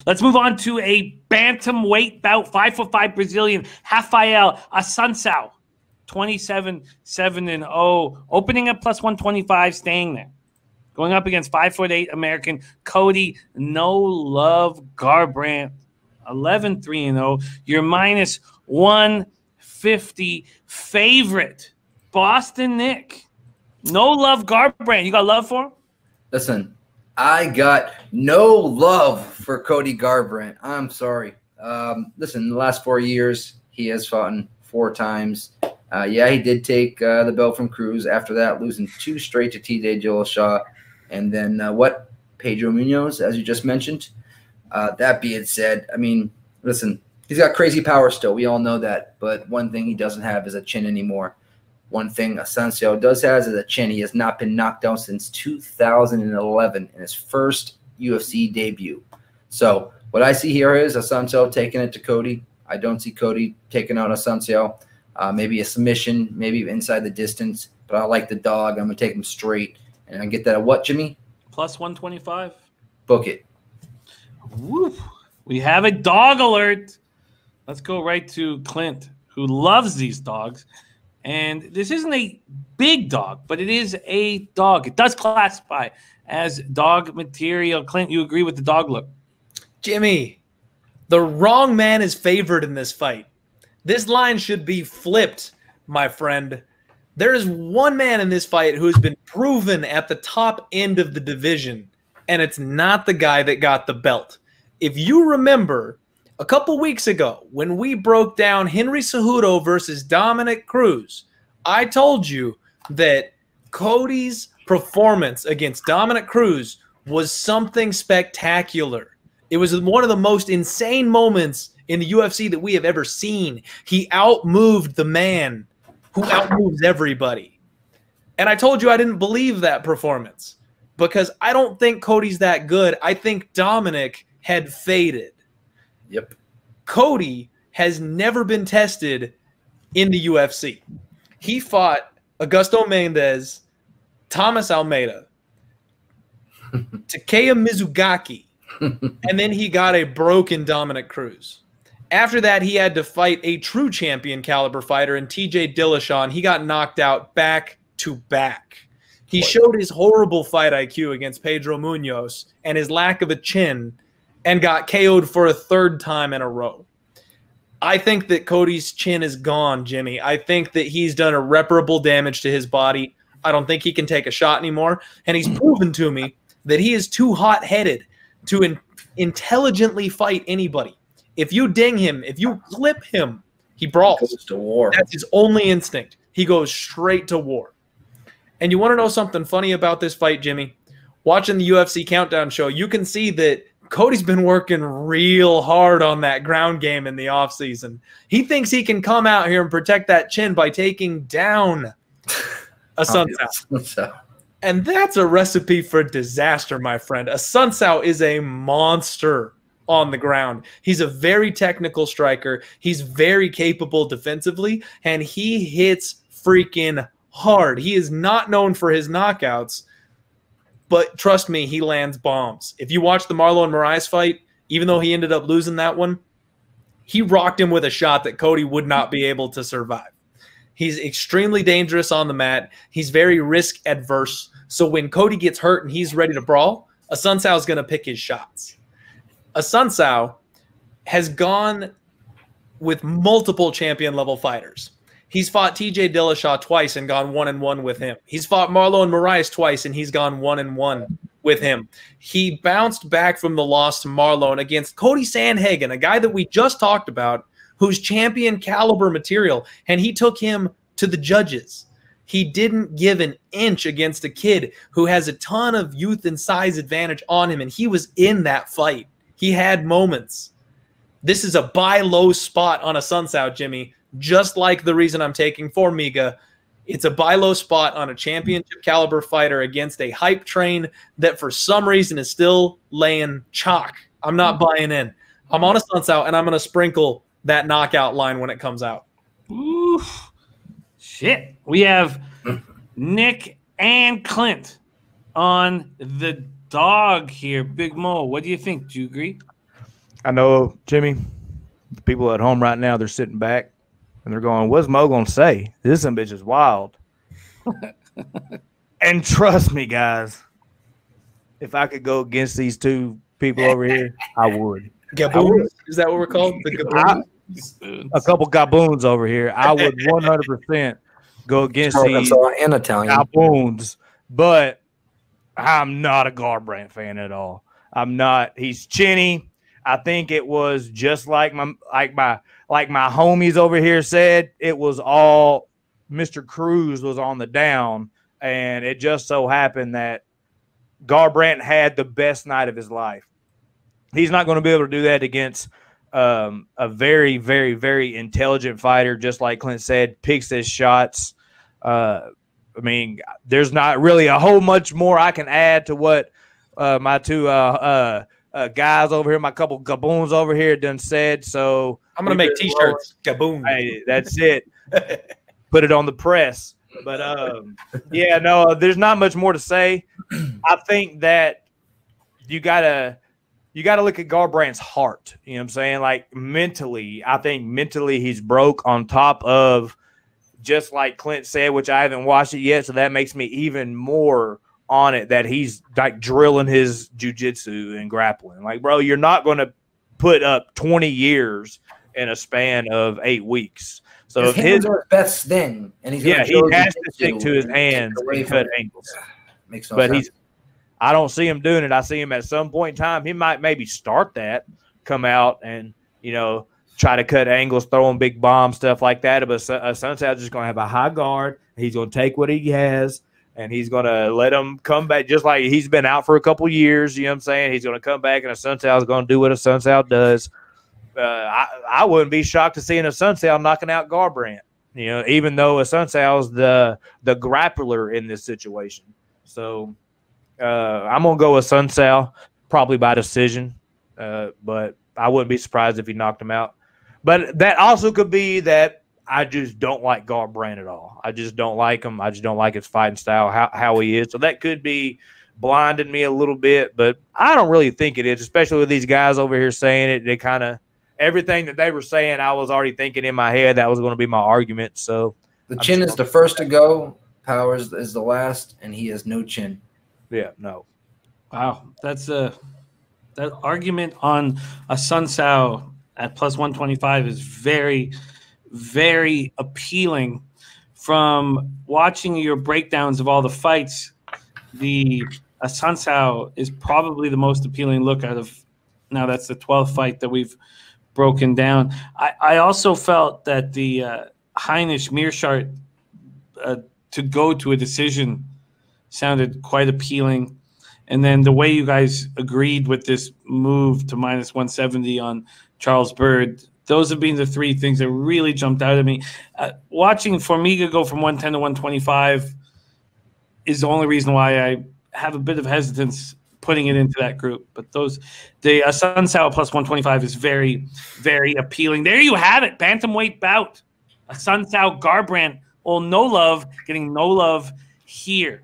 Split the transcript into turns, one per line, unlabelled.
Let's move on to a bantamweight bout. 5'5" Brazilian Raphael Assuncao, 27-7-0, opening at plus 125, staying there. Going up against 5'8" American Cody No Love Garbrandt, 11-3-0. Your minus 150 favorite, Boston Nick. No Love Garbrandt. You got love for him?
Listen, I got no love for Cody Garbrandt. I'm sorry. Listen, the last 4 years, he has fought 4 times. Yeah, he did take the belt from Cruz. After that, losing 2 straight to TJ Dillashaw. And then Pedro Munoz, as you just mentioned. That being said, I mean, listen, he's got crazy power still. We all know that. But one thing he doesn't have is a chin anymore. One thing Assuncao does have is a chin. He has not been knocked out since 2011 in his first UFC debut. So what I see here is Assuncao taking it to Cody. I don't see Cody taking out Assuncao. Maybe a submission, maybe inside the distance. But I like the dog. I'm going to take him straight. And I get that at what, Jimmy?
Plus 125.
Book it.
Woo. We have a dog alert. Let's go right to Clint, who loves these dogs. And this isn't a big dog, but it is a dog. It does classify as dog material. Clint, you agree with the dog look?
Jimmy, the wrong man is favored in this fight. This line should be flipped, my friend. There is one man in this fight who has been proven at the top end of the division, and it's not the guy that got the belt. If you remember, a couple weeks ago when we broke down Henry Cejudo versus Dominic Cruz, I told you that Cody's performance against Dominic Cruz was something spectacular. It was one of the most insane moments in the UFC that we have ever seen. He outmoved the man who outmoves everybody. And I told you I didn't believe that performance because I don't think Cody's that good. I think Dominic had faded.
Yep.
Cody has never been tested in the UFC. He fought Augusto Mendez, Thomas Almeida, Takeya Mizugaki, and then he got a broken Dominic Cruz. After that, he had to fight a true champion caliber fighter in TJ Dillashaw, and he got knocked out back to back. He showed his horrible fight IQ against Pedro Munoz and his lack of a chin and got KO'd for a 3rd time in a row. I think that Cody's chin is gone, Jimmy. I think that he's done irreparable damage to his body. I don't think he can take a shot anymore, and he's proven to me that he is too hot-headed to intelligently fight anybody. If you ding him, if you clip him, he brawls.
He goes to war.
That's his only instinct. He goes straight to war. And you want to know something funny about this fight, Jimmy? Watching the UFC Countdown show, you can see that Cody's been working real hard on that ground game in the offseason. He thinks he can come out here and protect that chin by taking down Assuncao. And that's a recipe for disaster, my friend. Assuncao is a monster on the ground. He's a very technical striker. He's very capable defensively, and he hits freaking hard. He is not known for his knockouts, but trust me, he lands bombs. If you watch the Marlon Moraes fight, even though he ended up losing that one, he rocked him with a shot that Cody would not be able to survive. He's extremely dangerous on the mat. He's very risk adverse. So when Cody gets hurt and he's ready to brawl, Assuncao is going to pick his shots. Assuncao has gone with multiple champion-level fighters. He's fought TJ Dillashaw twice and gone 1-1 with him. He's fought Marlon Moraes twice and he's gone 1-1 with him. He bounced back from the loss to Marlon against Cody Sandhagen, a guy that we just talked about, who's champion caliber material, and he took him to the judges. He didn't give an inch against a kid who has a ton of youth and size advantage on him, and he was in that fight. He had moments. This is a buy low spot on Assuncao, Jimmy, just like the reason I'm taking Formiga. It's a buy low spot on a championship caliber fighter against a hype train that for some reason is still laying chalk. I'm not buying in. I'm on Assuncao, and I'm going to sprinkle that knockout line when it comes out.
Ooh, shit. We have Nick and Clint on the dog here. Big Mo, what do you think? Do you agree?
I know, Jimmy, the people at home right now, they're sitting back and they're going, what's Mo going to say? This bitch is wild. And trust me, guys, if I could go against these two people over here, I would.
Gaboons? Is that what we're called? The gaboons?
A couple gaboons over here. I would 100% go against these
and Italian
gaboons, but I'm not a Garbrandt fan at all. I'm not. He's chinny. I think it was just like my homies over here said. It was all Mr. Cruz was on the down, and it just so happened that Garbrandt had the best night of his life. He's not going to be able to do that against a very, very, very intelligent fighter, just like Clint said, picks his shots. I mean, there's not really a whole much more I can add to what my two guys over here, my couple gaboons over here done said. So
I'm going to make T-shirts. Gaboon.
Hey, that's it. Put it on the press. But, yeah, no, there's not much more to say. I think that you gotta look at Garbrandt's heart. You know what I'm saying? Like, mentally, I think mentally he's broke, on top of, just like Clint said, which I haven't watched it yet, so that makes me even more on it, that he's like drilling his jiu-jitsu and grappling. Like, bro, you're not going to put up 20 years in a span of 8 weeks. So if his
best then, and he's
he has to stick to his hands and cut angles.
Makes no
but
sense.
I don't see him doing it. I see him at some point in time. He might maybe start that, come out and, you know, try to cut angles, throwing big bombs, stuff like that. But Assuncao just going to have a high guard. He's going to take what he has, and he's going to let him come back, just like he's been out for a couple years. You know what I'm saying? He's going to come back, and Assuncao is going to do what Assuncao does. I wouldn't be shocked to see an Assuncao knocking out Garbrandt, you know, even though Assuncao's the grappler in this situation. So I'm going to go with Assuncao, probably by decision, but I wouldn't be surprised if he knocked him out. But that also could be that I just don't like Garbrandt at all. I just don't like him. I just don't like his fighting style, how he is. So that could be blinding me a little bit, but I don't really think it is, especially with these guys over here saying it. They kind of – everything that they were saying, I was already thinking in my head that was going to be my argument. So
the chin is the first to go. Powers is the last, and he has no chin.
Yeah, no.
Wow, that's that argument on Assuncao at plus 125 is very, very appealing. From watching your breakdowns of all the fights, the Assuncao is probably the most appealing look out of. Now that's the 12th fight that we've broken down. I also felt that the Heinisch Mearshart to go to a decision sounded quite appealing. And then the way you guys agreed with this move to minus 170 on Charles Byrd, those have been the three things that really jumped out at me. Watching Formiga go from 110 to 125 is the only reason why I have a bit of hesitance putting it into that group. But the Assuncao plus 125 is very, very appealing. There you have it, bantamweight bout. Assuncao Garbrandt, no love, getting no love here.